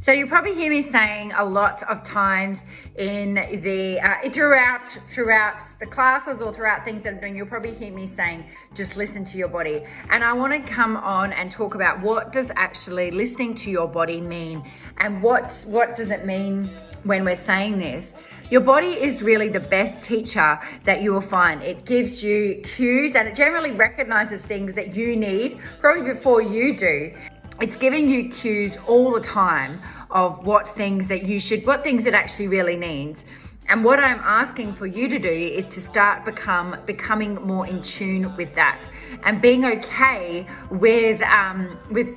So you probably hear me saying a lot of times in the throughout the classes or throughout things that I'm doing, you'll probably hear me saying, just listen to your body. And I want to come on and talk about what does actually listening to your body mean, and what does it mean when we're saying this. Your body is really the best teacher that you will find. It gives you cues and it generally recognizes things that you need probably before you do. It's giving you cues all the time of what things it actually really needs. And what I'm asking for you to do is to start becoming more in tune with that and being okay with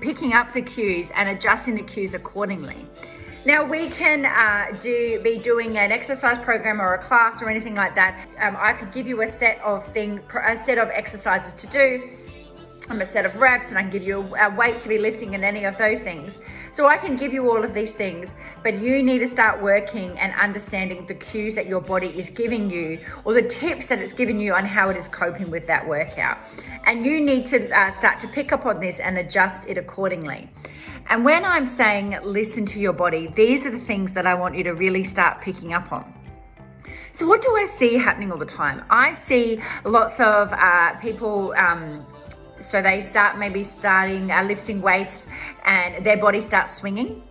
picking up the cues and adjusting the cues accordingly. Now we can be doing an exercise program or a class or anything like that. I could give you a set of exercises to do, a set of reps, and I can give you a weight to be lifting and any of those things. So I can give you all of these things, but you need to start working and understanding the cues that your body is giving you, or the tips that it's giving you on how it is coping with that workout. And you need to start to pick up on this and adjust it accordingly. And when I'm saying listen to your body, these are the things that I want you to really start picking up on. So what do I see happening all the time? I see lots of people, so they start lifting weights and their body starts swinging.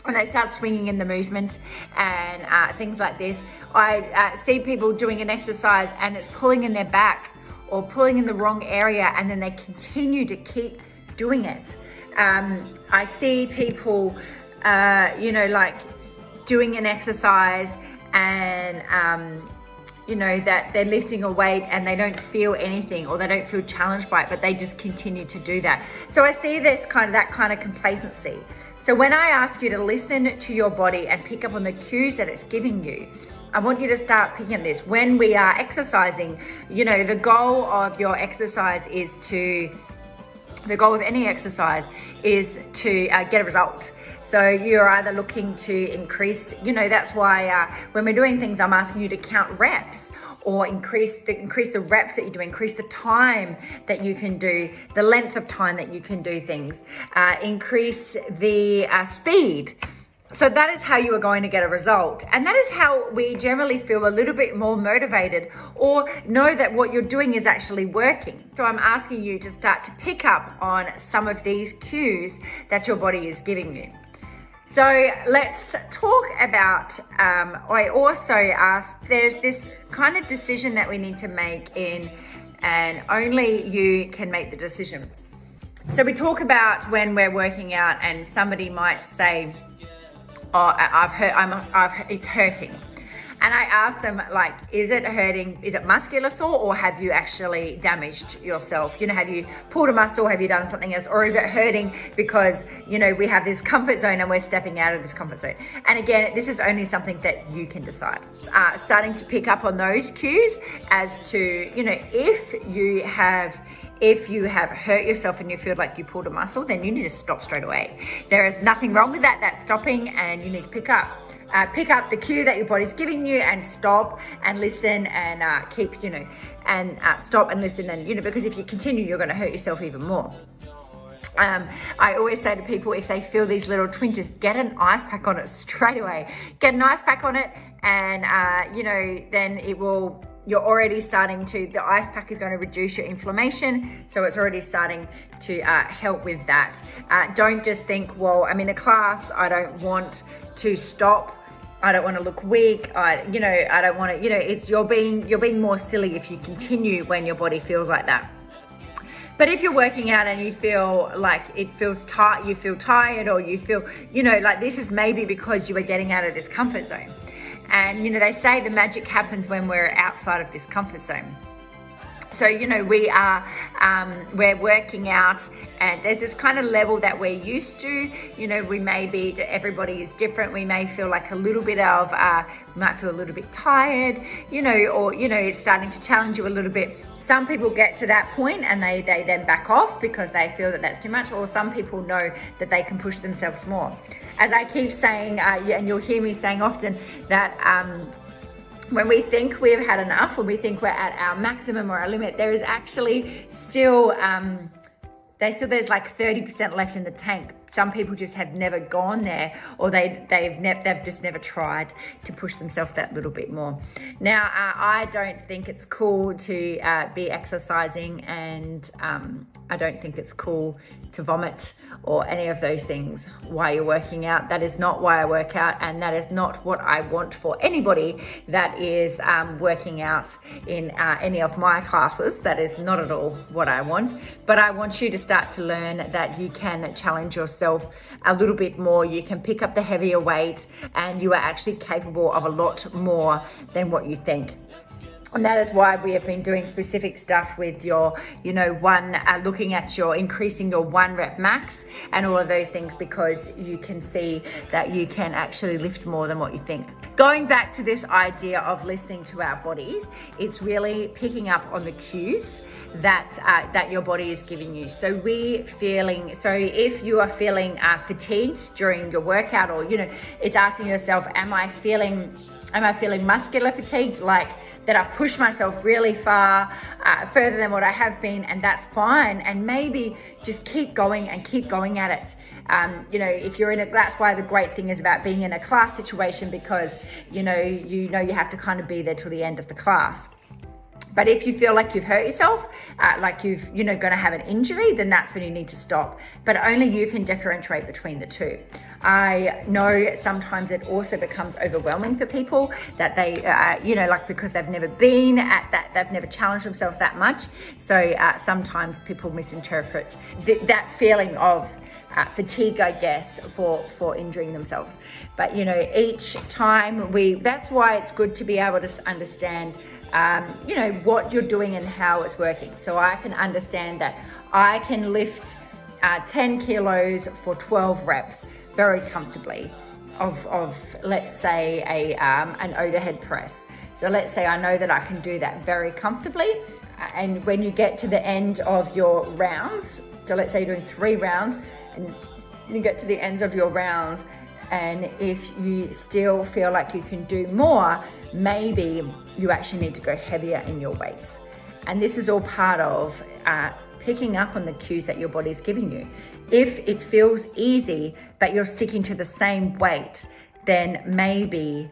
And they start swinging in the movement and things like this. I see people doing an exercise and it's pulling in their back or pulling in the wrong area, and then they continue to keep doing it. I see people, doing an exercise and that they're lifting a weight and they don't feel anything or they don't feel challenged by it, but they just continue to do that. So I see that kind of complacency. So when I ask you to listen to your body and pick up on the cues that it's giving you, I want you to start picking up this. When we are exercising, the goal of your exercise the goal of any exercise is to get a result. So you're either looking to increase, that's why when we're doing things, I'm asking you to count reps or increase the reps that you do, increase the time that you can do, the length of time that you can do things, increase the speed. So that is how you are going to get a result. And that is how we generally feel a little bit more motivated or know that what you're doing is actually working. So I'm asking you to start to pick up on some of these cues that your body is giving you. So let's talk about, I also asked, there's this kind of decision that we need to make and only you can make the decision. So we talk about when we're working out and somebody might say, oh, it's hurting. And I ask them, is it hurting? Is it muscular sore, or have you actually damaged yourself? Have you pulled a muscle? Have you done something else? Or is it hurting because, we have this comfort zone and we're stepping out of this comfort zone? And again, this is only something that you can decide. Starting to pick up on those cues as to, if you have hurt yourself and you feel like you pulled a muscle, then you need to stop straight away. There is nothing wrong with that. That's stopping, and you need to pick up the cue that your body's giving you and stop and listen and stop and listen. And, because if you continue, you're going to hurt yourself even more. I always say to people, if they feel these little twinges, get an ice pack on it straight away. Get an ice pack on it and, then it will... You're already the ice pack is going to reduce your inflammation. So it's already starting to help with that. Don't just think, well, I'm in a class, I don't want to stop. I don't want to look weak. I don't want to, you're being more silly if you continue when your body feels like that. But if you're working out and you feel like it feels tight, you feel tired, or you feel, like this is maybe because you are getting out of this comfort zone. And, they say the magic happens when we're outside of this comfort zone. So, we're working out and there's this kind of level that we're used to. We may be, everybody is different. We may feel like a little bit of, might feel a little bit tired, or, it's starting to challenge you a little bit. Some people get to that point and they then back off because they feel that that's too much, or some people know that they can push themselves more. As I keep saying, and you'll hear me saying often that when we think we've had enough, when we think we're at our maximum or our limit, there is actually still, there's like 30% left in the tank some people just have never gone there, or they've just never tried to push themselves that little bit more. Now, I don't think it's cool to be exercising, and I don't think it's cool to vomit or any of those things while you're working out. That is not why I work out, and that is not what I want for anybody that is working out in any of my classes. That is not at all what I want. But I want you to start to learn that you can challenge yourself a little bit more. You can pick up the heavier weight, and you are actually capable of a lot more than what you think. And that is why we have been doing specific stuff with your, looking at your increasing your 1 rep max and all of those things, because you can see that you can actually lift more than what you think. Going back to this idea of listening to our bodies, it's really picking up on the cues that your body is giving you. So if you are feeling fatigued during your workout, or it's asking yourself, am I feeling muscular fatigued, like that I've pushed myself really far, further than what I have been, and that's fine. And maybe just keep going and keep going at it. If you're that's why the great thing is about being in a class situation, because you have to kind of be there till the end of the class. But if you feel like you've hurt yourself, like you've, going to have an injury, then that's when you need to stop. But only you can differentiate between the two. I know sometimes it also becomes overwhelming for people that they, because they've never been at that, they've never challenged themselves that much. So sometimes people misinterpret that feeling of fatigue, I guess, for injuring themselves. But each time that's why it's good to be able to understand what you're doing and how it's working. So I can understand that I can lift 10 kilos for 12 reps very comfortably of let's say an overhead press. So let's say I know that I can do that very comfortably. And when you get to the end of your rounds, so let's say you're doing 3 rounds, and you get to the ends of your rounds, and if you still feel like you can do more, maybe you actually need to go heavier in your weights. And this is all part of picking up on the cues that your body's giving you. If it feels easy, but you're sticking to the same weight, then maybe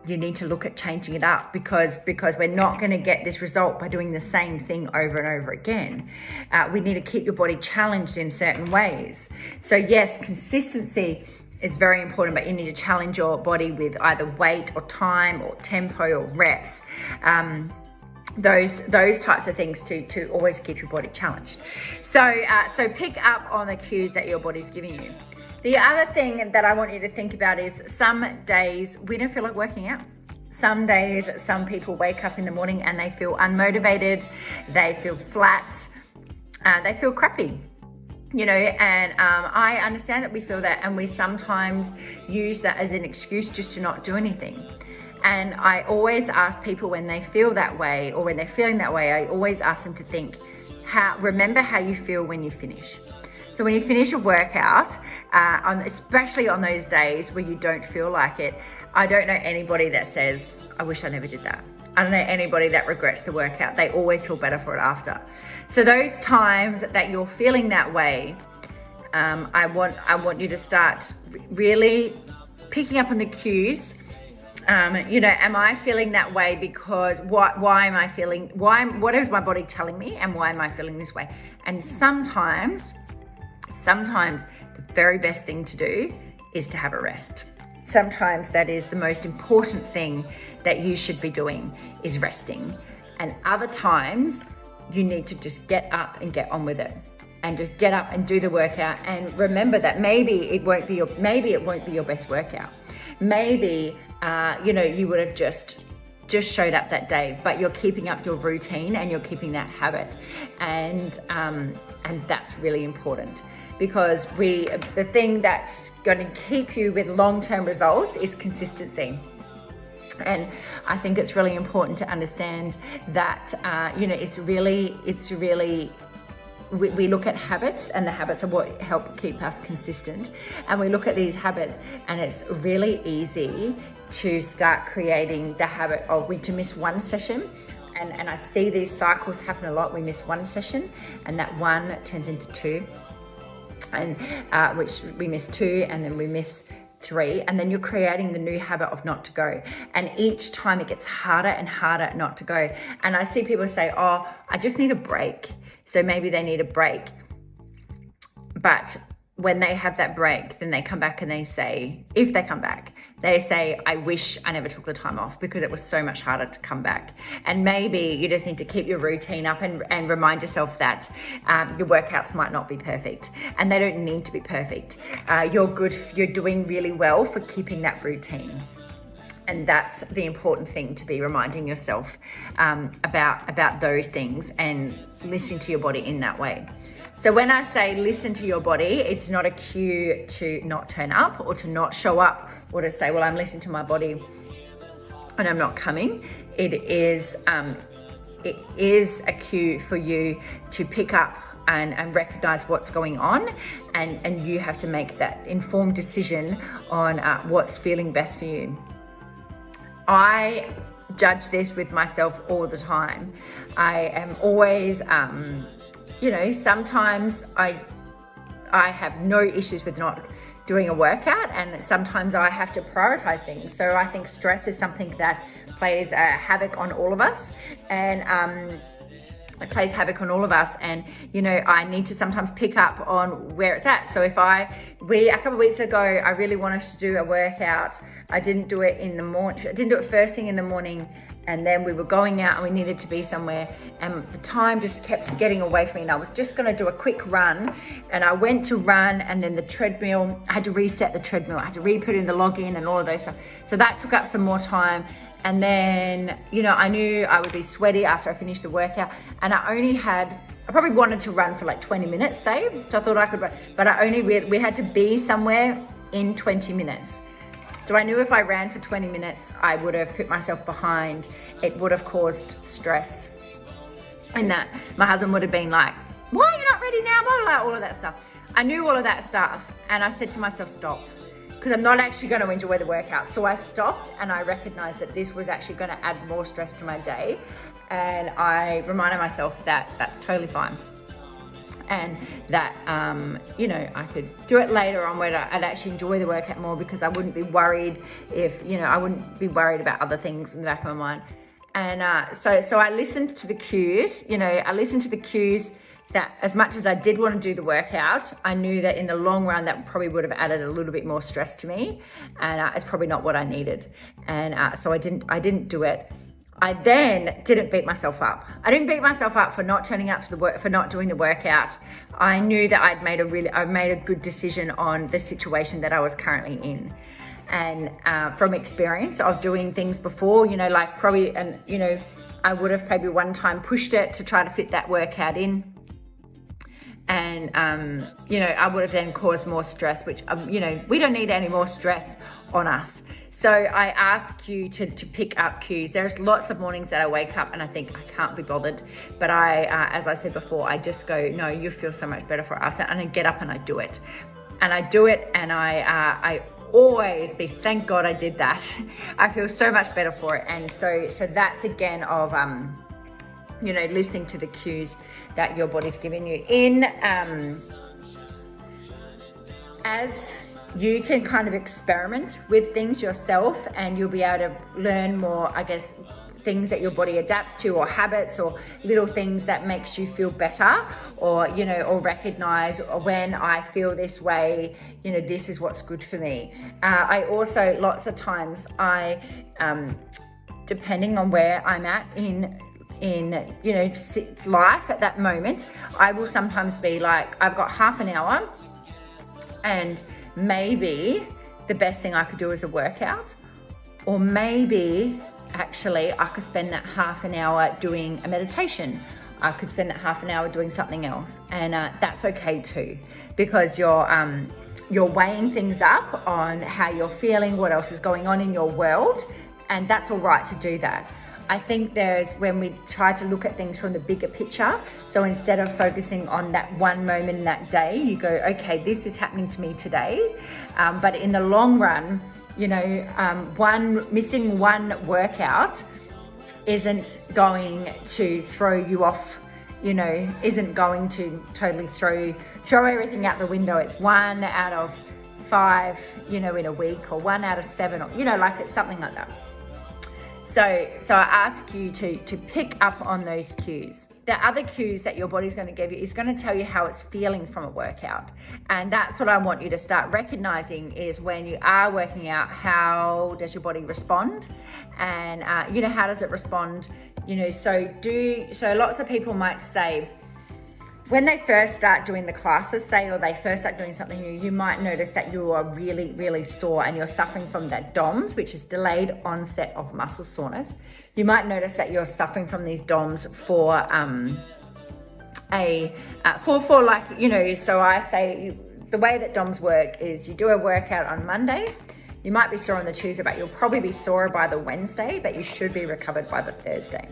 you need to look at changing it up, because we're not going to get this result by doing the same thing over and over again. We need to keep your body challenged in certain ways. So yes, consistency is very important, but you need to challenge your body with either weight or time or tempo or reps. Those types of things to always keep your body challenged. So pick up on the cues that your body's giving you. The other thing that I want you to think about is some days we don't feel like working out. Some days, some people wake up in the morning and they feel unmotivated, they feel flat, they feel crappy. And I understand that we feel that, and we sometimes use that as an excuse just to not do anything. And I always ask people when they feel that way, or when they're feeling that way, I always ask them to think, remember how you feel when you finish. So when you finish a workout, especially on those days where you don't feel like it, I don't know anybody that says, I wish I never did that. I don't know anybody that regrets the workout. They always feel better for it after. So those times that you're feeling that way, I want you to start really picking up on the cues. Am I feeling that way because why am I feeling, what is my body telling me, and why am I feeling this way? And sometimes the very best thing to do is to have a rest. Sometimes that is the most important thing that you should be doing, is resting. And other times you need to just get up and get on with it, and just get up and do the workout. And remember that maybe it won't be your best workout. Maybe you would have just showed up that day, but you're keeping up your routine and you're keeping that habit, and that's really important, because the thing that's going to keep you with long-term results is consistency. And I think it's really important to understand that it's really we look at habits, and the habits are what help keep us consistent. And we look at these habits, and it's really easy to start creating the habit of to miss one session. And I see these cycles happen a lot. We miss one session, and that one turns into 2, and which we miss 2, and then we miss 3, and then you're creating the new habit of not to go. And each time it gets harder and harder not to go. And I see people say, oh, I just need a break. So maybe they need a break. But when they have that break, then they come back and they say, if they come back, they say, I wish I never took the time off because it was so much harder to come back. And maybe you just need to keep your routine up and remind yourself that your workouts might not be perfect, and they don't need to be perfect. You're doing really well for keeping that routine. And that's the important thing, to be reminding yourself about those things and listening to your body in that way. So when I say listen to your body, it's not a cue to not turn up or to not show up or to say, well, I'm listening to my body and I'm not coming. It is a cue for you to pick up and recognize what's going on, and you have to make that informed decision on what's feeling best for you. I judge this with myself all the time. I am always, sometimes I have no issues with not doing a workout, and sometimes I have to prioritize things. So I think stress is something that plays havoc on all of us, and it plays havoc on all of us. And I need to sometimes pick up on where it's at. So a couple of weeks ago, I really wanted to do a workout. I didn't do it in the morning. I didn't do it first thing in the morning. And then we were going out and we needed to be somewhere, and the time just kept getting away from me, and I was just going to do a quick run, and I went to run, and then the treadmill, I had to reset the treadmill, I had to re-put in the login and all of those stuff. So that took up some more time. And then, I knew I would be sweaty after I finished the workout, and I probably wanted to run for like 20 minutes, say. So I thought I could run, but we had to be somewhere in 20 minutes. So I knew if I ran for 20 minutes, I would have put myself behind. It would have caused stress. And that my husband would have been like, why are you not ready now? Blah, blah, blah, all of that stuff. I knew all of that stuff. And I said to myself, stop, because I'm not actually going to enjoy the workout. So I stopped, and I recognized that this was actually going to add more stress to my day. And I reminded myself that that's totally fine. And that, I could do it later on when I'd actually enjoy the workout more, because I wouldn't be worried I wouldn't be worried about other things in the back of my mind. And so I listened to the cues, that as much as I did want to do the workout, I knew that in the long run, that probably would have added a little bit more stress to me. And it's probably not what I needed. And so I didn't do it. I then didn't beat myself up. I didn't beat myself up for not turning up to for not doing the workout. I knew that I made a good decision on the situation that I was currently in. And from experience of doing things before, I would have maybe one time pushed it to try to fit that workout in. And, I would have then caused more stress, which, we don't need any more stress on us. So I ask you to pick up cues. There's lots of mornings that I wake up and I think I can't be bothered. But as I said before, I just go, no, you feel so much better for us. And I get up and I do it. And I do it, and I always thank God I did that. I feel so much better for it. And so that's again of, listening to the cues that your body's giving you. As you can kind of experiment with things yourself, and you'll be able to learn more, I guess, things that your body adapts to, or habits, or little things that makes you feel better, or recognize when I feel this way, this is what's good for me. I also, lots of times, depending on where I'm at in life at that moment, I will sometimes be like, I've got half an hour, and maybe the best thing I could do is a workout, or maybe actually I could spend that half an hour doing a meditation. I could spend that half an hour doing something else, and that's okay too, because you're weighing things up on how you're feeling, what else is going on in your world, and that's all right to do that. I think when we try to look at things from the bigger picture, so instead of focusing on that one moment in that day, you go, okay, this is happening to me today. But in the long run, missing one workout isn't going to throw you off isn't going to totally throw everything out the window. It's 1 out of 5, in a week, or 1 out of 7, or, like it's something like that. So I ask you to pick up on those cues. The other cues that your body's going to give you is going to tell you how it's feeling from a workout. And that's what I want you to start recognizing, is when you are working out, how does your body respond? And, how does it respond? So lots of people might say, when they first start doing the classes, or they first start doing something new, you might notice that you are really, really sore and you're suffering from that DOMS, which is delayed onset of muscle soreness. You might notice that you're suffering from these DOMS so I say the way that DOMS work is you do a workout on Monday. You might be sore on the Tuesday, but you'll probably be sore by the Wednesday, but you should be recovered by the Thursday.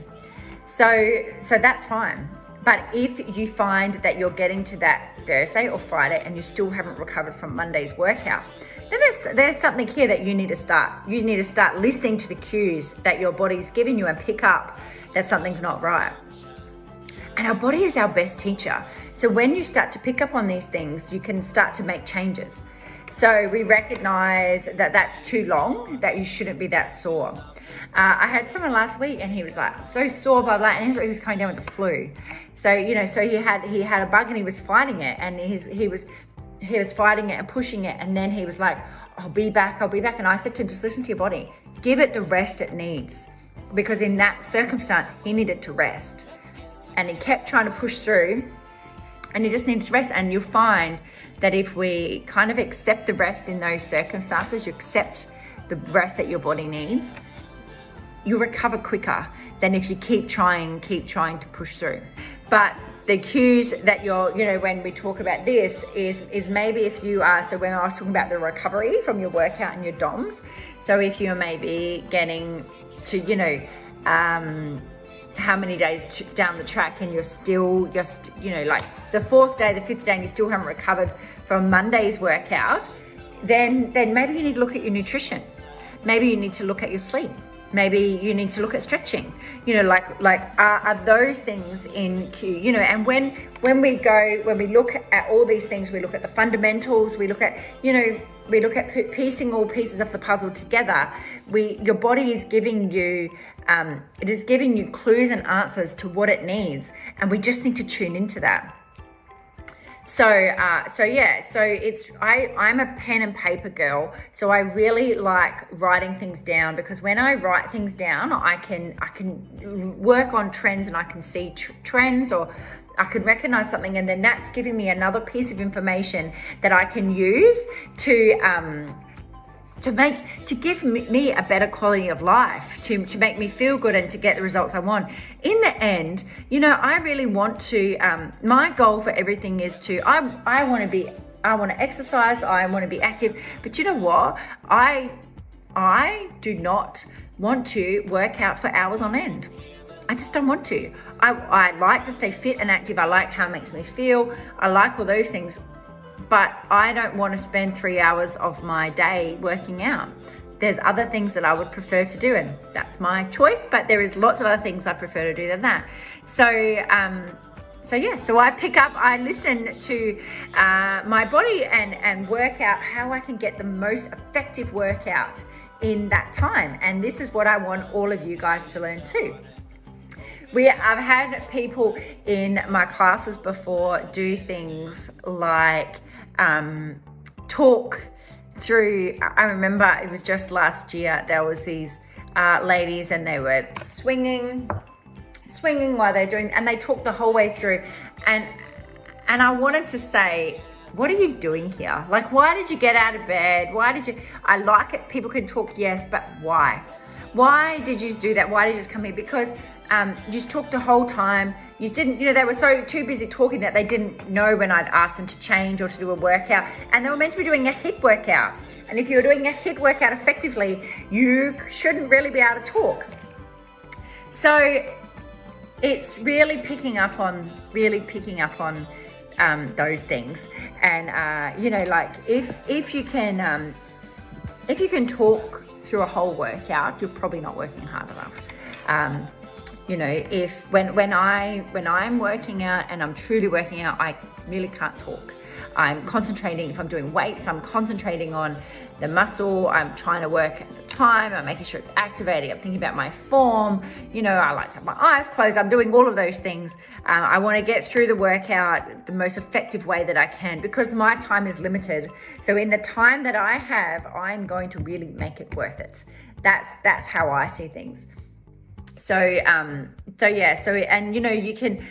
So that's fine. But if you find that you're getting to that Thursday or Friday and you still haven't recovered from Monday's workout, then there's something here that you need to start. You need to start listening to the cues that your body's giving you and pick up that something's not right. And our body is our best teacher. So when you start to pick up on these things, you can start to make changes. So we recognize that that's too long, that you shouldn't be that sore. I had someone last week and he was like so sore, blah blah, and he was coming down with the flu. So so he had a bug and he was fighting it, and he was fighting it and pushing it, and then he was like, I'll be back. And I said to him, just listen to your body, give it the rest it needs, because in that circumstance he needed to rest, and he kept trying to push through, and he just needs to rest. And you'll find that if we kind of accept the rest in those circumstances, you accept the rest that your body needs, you'll recover quicker than if you keep trying to push through. But the cues that when we talk about this is maybe if you are, so when I was talking about the recovery from your workout and your DOMS, so if you're maybe getting to, how many days down the track and you're still just, like the 4th day, the 5th day, and you still haven't recovered from Monday's workout, then maybe you need to look at your nutrition. Maybe you need to look at your sleep. Maybe you need to look at stretching, are those things in cue, and when we look at all these things, we look at the fundamentals, we look at piecing all pieces of the puzzle together. Your body is giving you, it is giving you clues and answers to what it needs, and we just need to tune into that. So I'm a pen and paper girl. So I really like writing things down, because when I write things down, I can work on trends, and I can see trends, or I can recognize something, and then that's giving me another piece of information that I can use to give me a better quality of life, to make me feel good and to get the results I want. In the end, I really want to, my goal for everything is I want to exercise, I want to be active, but you know what? I do not want to work out for hours on end. I just don't want to. I like to stay fit and active. I like how it makes me feel. I like all those things. But I don't want to spend 3 hours of my day working out. There's other things that I would prefer to do, and that's my choice, but there is lots of other things I prefer to do than that. So I listen to my body and work out how I can get the most effective workout in that time. And this is what I want all of you guys to learn too. I've had people in my classes before do things like talk through. I remember it was just last year, there was these ladies, and they were swinging while they're doing, and they talked the whole way through. And I wanted to say, what are you doing here? Like, why did you get out of bed? I like it. People can talk, yes, but why? Why did you do that? Why did you just come here? Because you just talked the whole time. You didn't, they were so too busy talking that they didn't know when I'd asked them to change or to do a workout. And they were meant to be doing a HIIT workout. And if you're doing a HIIT workout effectively, you shouldn't really be able to talk. So it's really picking up on those things. And like if you can talk through a whole workout, you're probably not working hard enough. You know, if when I'm working out and I'm truly working out, I really can't talk. I'm concentrating. If I'm doing weights, I'm concentrating on the muscle. I'm trying to work at the time. I'm making sure it's activating. I'm thinking about my form. You know, I like to have my eyes closed. I'm doing all of those things. I want to get through the workout the most effective way that I can, because my time is limited. So in the time that I have, I'm going to really make it worth it. That's how I see things. So and you know, you can,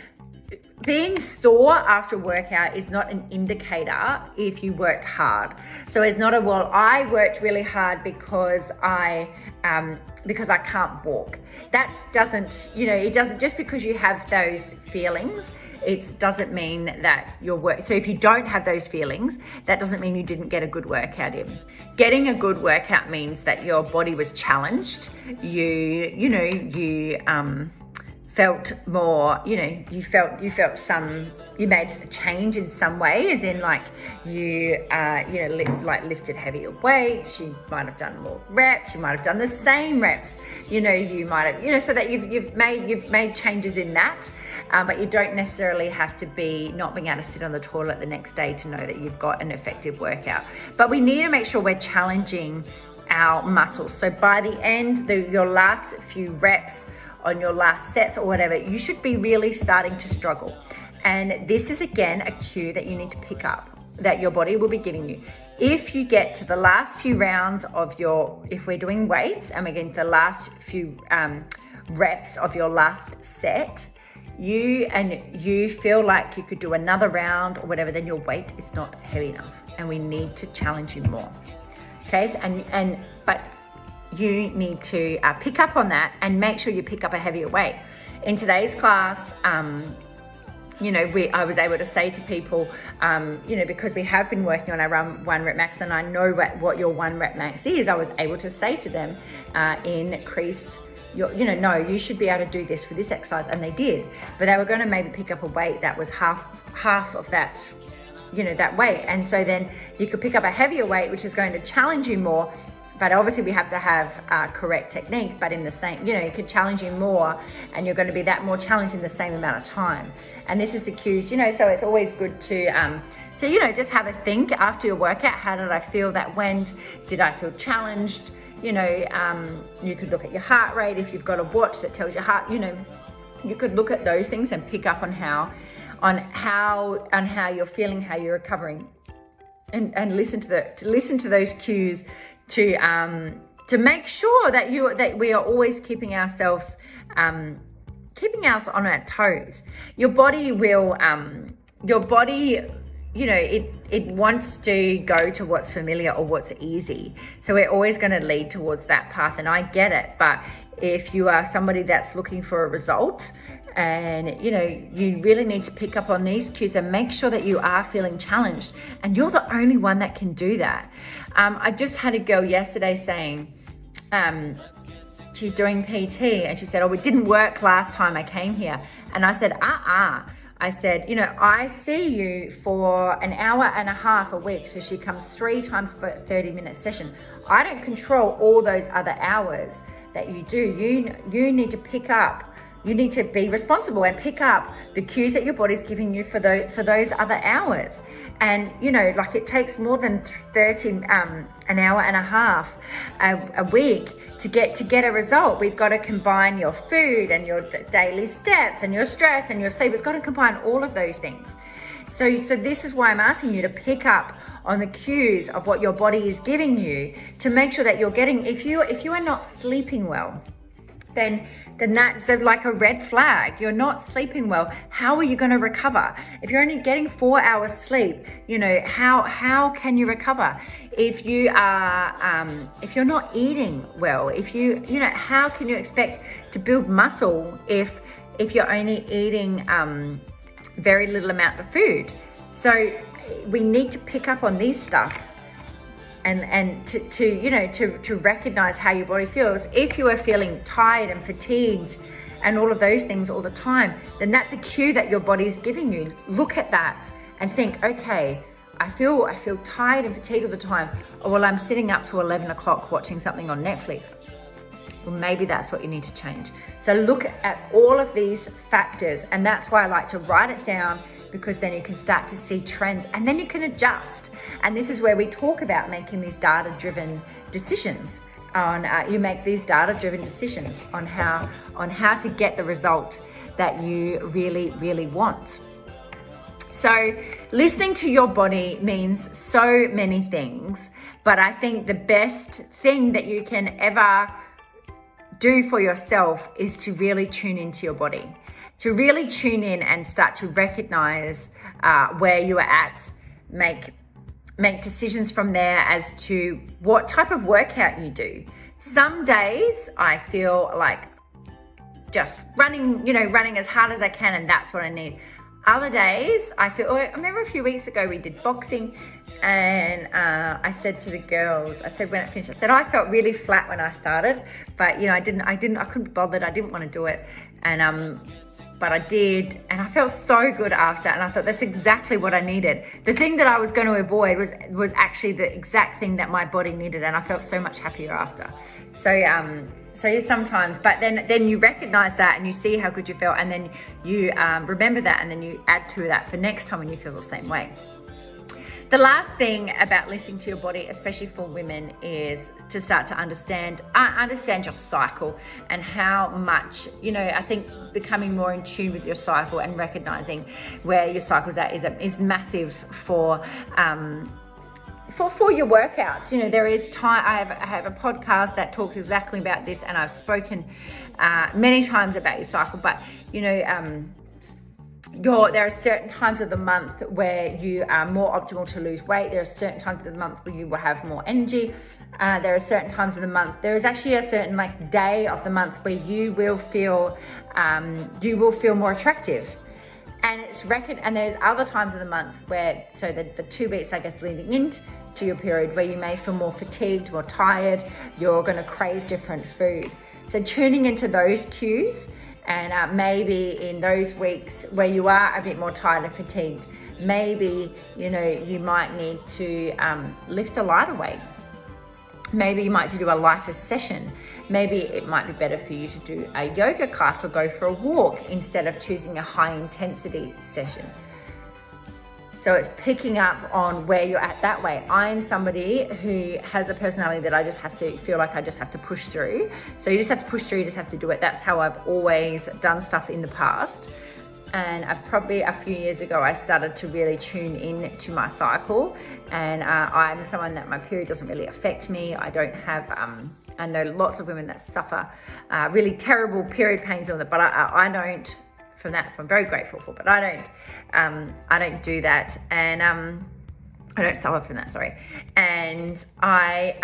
being sore after workout is not an indicator if you worked hard. So it's not I worked really hard because I can't walk. That doesn't, you know, it doesn't, just because you have those feelings, it doesn't mean that so if you don't have those feelings, that doesn't mean you didn't get a good workout in. Getting a good workout means that your body was challenged. You felt more, you know, you made a change in some way, as in like lifted heavier weights. You might have done more reps. You might have done the same reps. You know, you might have, you know, so that you've made changes in that. But you don't necessarily have to be not being able to sit on the toilet the next day to know that you've got an effective workout. But we need to make sure we're challenging our muscles. So by the end, your last few reps on your last sets or whatever, you should be really starting to struggle. And this is, again, a cue that you need to pick up, that your body will be giving you. If you get to the last few rounds of if we're doing weights and we're getting to the last few reps of your last set, you feel like you could do another round or whatever, then your weight is not heavy enough, and we need to challenge you more. Okay, but you need to pick up on that and make sure you pick up a heavier weight. In today's class, you know, I was able to say to people, you know, because we have been working on our 1 rep max, and I know what your 1 rep max is, I was able to say to them, increase your, you know, no, you should be able to do this for this exercise, and they did. But they were going to maybe pick up a weight that was half of that, you know, that weight. And so then you could pick up a heavier weight, which is going to challenge you more. But obviously we have to have correct technique, but in the same, you know, it could challenge you more, and you're going to be that more challenged in the same amount of time. And this is the cues, you know, so it's always good to you know, just have a think after your workout. How did I feel that went? Did I feel challenged? You know, you could look at your heart rate. If you've got a watch that tells your heart, you know, you could look at those things and pick up on how you're feeling, how you're recovering, and listen to those cues to make sure that we are always keeping ourselves on our toes. Your body will you know, it wants to go to what's familiar or what's easy. So we're always going to lead towards that path, and I get it. But if you are somebody that's looking for a result, and you know, you really need to pick up on these cues and make sure that you are feeling challenged, and you're the only one that can do that. I just had a girl yesterday saying, she's doing PT, and she said, oh, it didn't work last time I came here. And I said, I said, you know, I see you for an hour and a half a week. So she comes 3 times for a 30-minute session. I don't control all those other hours that you do. You need to pick up. You need to be responsible and pick up the cues that your body's giving you for those other hours. And, you know, like it takes more than 30, an hour and a half a week to get a result. We've got to combine your food and your daily steps and your stress and your sleep. It's got to combine all of those things. So this is why I'm asking you to pick up on the cues of what your body is giving you, to make sure that you're getting, if you are not sleeping well, then that's like a red flag. You're not sleeping well. How are you going to recover? If you're only getting 4 hours sleep, you know, how can you recover? If you are, if you're not eating well, if you know, how can you expect to build muscle if you're only eating very little amount of food? So we need to pick up on these stuff. And to recognize how your body feels. If you are feeling tired and fatigued and all of those things all the time, then that's a cue that your body is giving you. Look at that and think, okay, I feel tired and fatigued all the time. Or well, I'm sitting up to 11 o'clock watching something on Netflix. well, maybe that's what you need to change. So look at all of these factors, and that's why I like to write it down, because then you can start to see trends and then you can adjust. And this is where we talk about making these data-driven decisions on you make these data-driven decisions on how to get the result that you really want. So listening to your body means so many things, but I think the best thing that you can ever do for yourself is to really tune into your body, to really tune in and start to recognize where you are at, make decisions from there as to what type of workout you do. Some days I feel like just running as hard as I can, and that's what I need. Other days I remember a few weeks ago we did boxing, and I said to the girls, when it finished, I said I felt really flat when I started, but I couldn't be bothered. I didn't want to do it, and but I did, and I felt so good after, and I thought that's exactly what I needed. The thing that I was going to avoid was actually the exact thing that my body needed, and I felt so much happier after. So you sometimes, but then you recognize that and you see how good you felt, and then you remember that, and then you add to that for next time when you feel the same way. The last thing about listening to your body, especially for women, is to start to understand your cycle and how much, I think becoming more in tune with your cycle and recognizing where your cycle's at is massive for your workouts. There is time. I have a podcast that talks exactly about this, and I've spoken many times about your cycle, but there are certain times of the month where you are more optimal to lose weight. There are certain times of the month where you will have more energy. There are certain times of the month. There is actually a certain day of the month where you will feel more attractive. And and there's other times of the month where, so the 2 weeks, I guess, leading into your period, where you may feel more fatigued, more tired, you're going to crave different food. So tuning into those cues, and maybe in those weeks where you are a bit more tired and fatigued, maybe, you might need to lift a lighter weight. Maybe you might do a lighter session. Maybe it might be better for you to do a yoga class or go for a walk instead of choosing a high intensity session. So it's picking up on where you're at that way. I'm somebody who has a personality that I just have to feel like I just have to push through. So you just have to push through, you just have to do it. That's how I've always done stuff in the past. And probably a few years ago, I started to really tune in to my cycle. And I'm someone that my period doesn't really affect me. I don't have, I know lots of women that suffer really terrible period pains on that, but I don't from that. So I'm very grateful for, but I don't do that. And I don't suffer from that, sorry. And I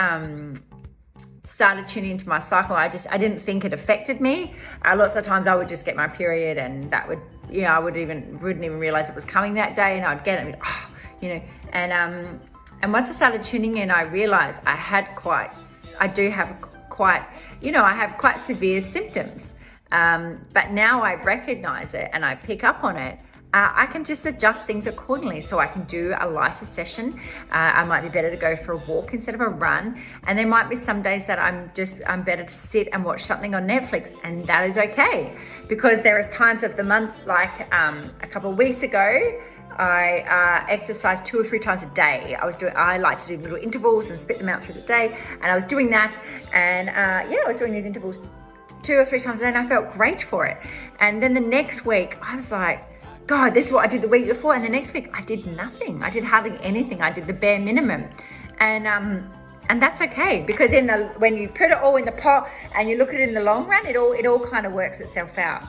started tuning into my cycle. I didn't think it affected me. Lots of times I would just get my period, and that would, I wouldn't even realize it was coming that day, and I'd get it, and once I started tuning in, I realized I have quite severe symptoms. But now I recognize it and I pick up on it. I can just adjust things accordingly. So I can do a lighter session. I might be better to go for a walk instead of a run. And there might be some days that I'm better to sit and watch something on Netflix, and that is okay. Because there is times of the month, like a couple of weeks ago, I exercised 2 or 3 times a day. I like to do little intervals and spit them out through the day. And I was doing that. And I was doing these intervals 2 or 3 times a day, and I felt great for it. And then the next week, I was like, God, this is what I did the week before. And the next week, I did nothing. I did hardly anything. I did the bare minimum. And that's okay, because when you put it all in the pot and you look at it in the long run, it all kind of works itself out.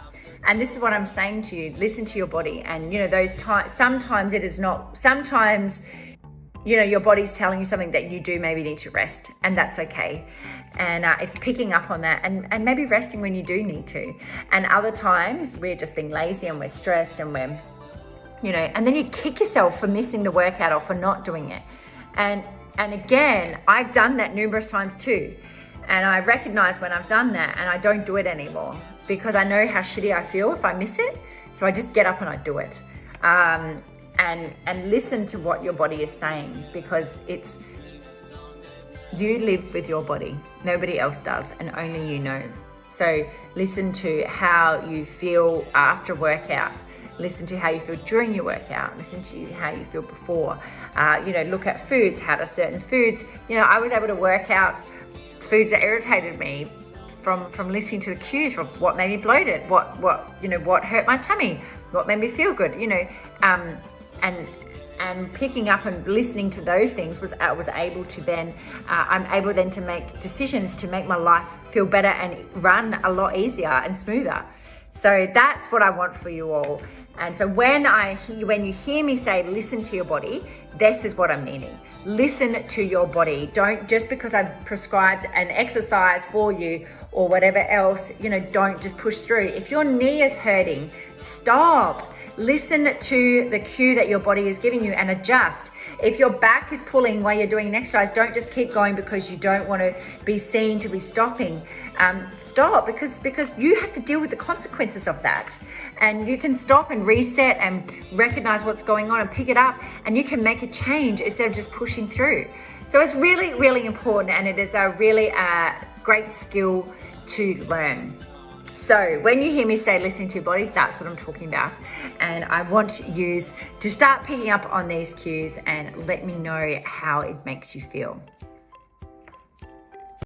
And this is what I'm saying to you: listen to your body. And those times, sometimes it is not. Sometimes, your body's telling you something that you do maybe need to rest, and that's okay. And it's picking up on that and maybe resting when you do need to. And other times we're just being lazy and we're stressed and we're, and then you kick yourself for missing the workout or for not doing it. And again, I've done that numerous times too. And I recognize when I've done that, and I don't do it anymore, because I know how shitty I feel if I miss it. So I just get up and I do it. And listen to what your body is saying, because you live with your body. Nobody else does, and only you know. So listen to how you feel after workout. Listen to how you feel during your workout. Listen to how you feel before. Look at foods. How do certain foods, I was able to work out foods that irritated me from listening to the cues, from what made me bloated, what hurt my tummy, what made me feel good, and picking up and listening to those things was able to then, I'm able then to make decisions to make my life feel better and run a lot easier and smoother. So that's what I want for you all. And so when you hear me say, listen to your body, this is what I'm meaning. Listen to your body. Don't, just because I've prescribed an exercise for you or whatever else, don't just push through. If your knee is hurting, stop. Listen to the cue that your body is giving you and adjust. If your back is pulling while you're doing an exercise, don't just keep going because you don't want to be seen to be stopping. Stop because you have to deal with the consequences of that. And you can stop and reset and recognize what's going on and pick it up, and you can make a change instead of just pushing through. So it's really, really important, and it is a really great skill to learn. So when you hear me say listen to your body, that's what I'm talking about. And I want you to start picking up on these cues and let me know how it makes you feel.